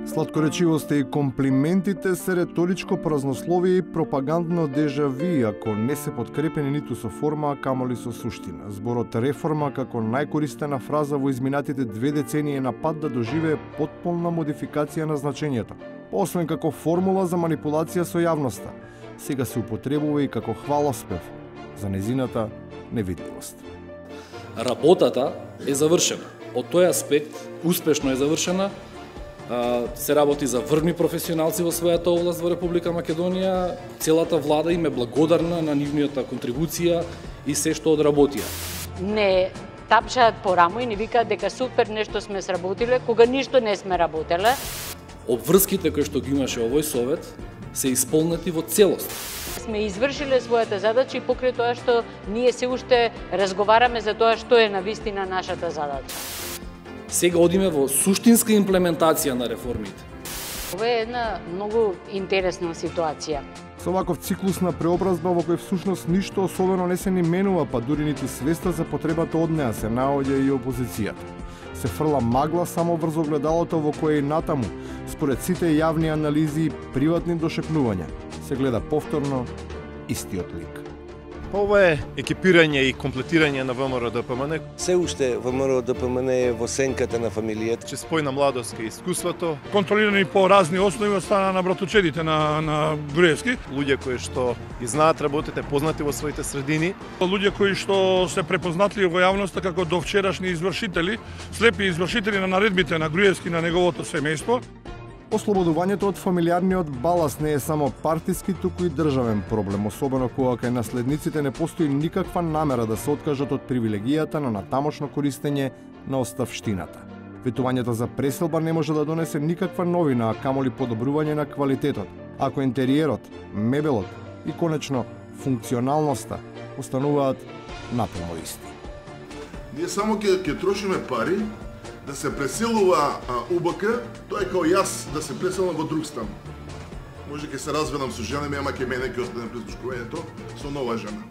Сладкоречивоста и комплиментите се реторичко празнословие и пропагандно дежави, ако не се подкрепени ниту со форма, а камоли со суштина. Зборот реформа како најкористена фраза во изминатите 2 децении е на пат да доживее потполна модификација на значењето. Освен како формула за манипулација со јавноста, сега се употребува и како хвалоспев за незината невидливост. Работата е завршена. Од тој аспект успешно е завршена. Се работи за врвни професионалци во својата област во Република Македонија. Целата влада им е благодарна на нивната контрибуција и се што одработија. Не тапшаат по рамо и не викаат дека супер нешто сме сработиле, кога ништо не сме работеле. Обврските кои што ги имаше овој совет се исполнети во целост. Сме извршиле својата задача и покрај тоа што ние се уште разговараме за тоа што е навистина нашата задача. Сега одиме во суштинска имплементација на реформите. Ова е една многу интересна ситуација. Со ваков циклус на преобразба во кој всушност ништо особено не се ни менува, па дури ниту свеста за потребата од неа се наоѓа и опозицијата. Се фрла магла само врз огледалото во кое и натаму, според сите јавни анализи и приватни дошепнувања, се гледа повторно истиот лик. Ова е екипирање и комплетирање на ВМРО ДПМН. Се уште ВМРО ДПМН е во сенката на фамилијата. Че спојна младост кај искуството. Контролирани по разни основи од страна на братучедите на Груевски. Луѓе кои што ги знаат работите, познати во своите средини. Луѓе кои што се препознатливи во јавноста како довчерашни извршители, слепи извршители на наредбите на Груевски на неговото семејство. Ослободувањето од фамилиарниот баласт не е само партиски, туку и државен проблем, особено кога кај наследниците не постои никаква намера да се откажат од привилегијата на натамошно користење на оставштината. Ветувањето за преселба не може да донесе никаква новина, а камоли подобрување на квалитетот, ако интериерот, мебелот и конечно функционалноста остануваат напълно исти. Ние само ќе трошиме пари да се преселува УБК, тоа е као јас да се преселам во друг стан. Може ќе се разведам со жена ми, ама ќе мене ќе остане прислушкувањето со нова жена.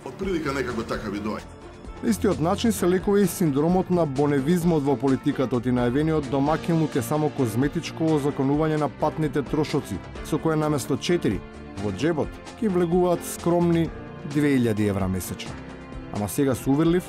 Од прилика некако така ви доаѓа. На истиот начин се лекува и синдромот на боневизмот во политиката од најавениот домакинлук е само козметичко озаконување на патните трошоци, со кое наместо 4 во джебот ќе влегуваат скромни 2000 евра месечно. Ама сега се уверлив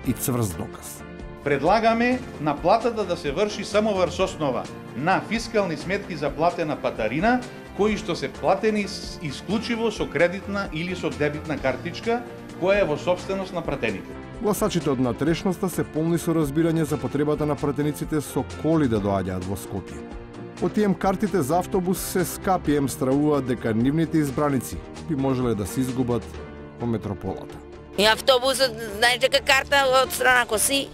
и цврст доказ. Предлагаме наплатата да се врши само врз основа на фискални сметки за платена патарина, кои што се платени исклучиво со кредитна или со дебитна картичка, која е во собственост на пратените. Гласачите од натрешноста се полни со разбирање за потребата на пратениците со коли да доаѓаат во Скопје. Отием картите за автобус се скапи, ем стравуваат дека нивните избраници би можеле да се изгубат по метрополата. И автобусот, знаеш дека карта од страна Коси,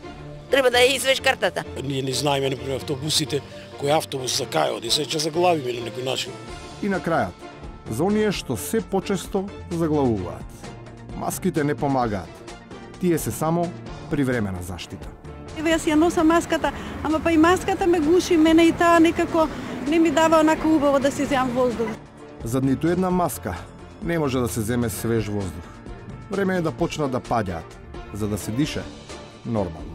треба да ја извеш картата. Ние не знаеме, например, автобусите, кој автобус за кај оди, се ќе заглавиме на некој начин. И на крајот, за оние што се почесто заглавуваат. Маските не помагаат. Тие се само привремена заштита. Еве јас ја носам маската, ама па и маската ме гуши мене и таа некако не ми дава онака убаво да си земам воздух. За ниту една маска не може да се земе свеж воздух. Време е да почнат да паѓаат, за да се дише нормално.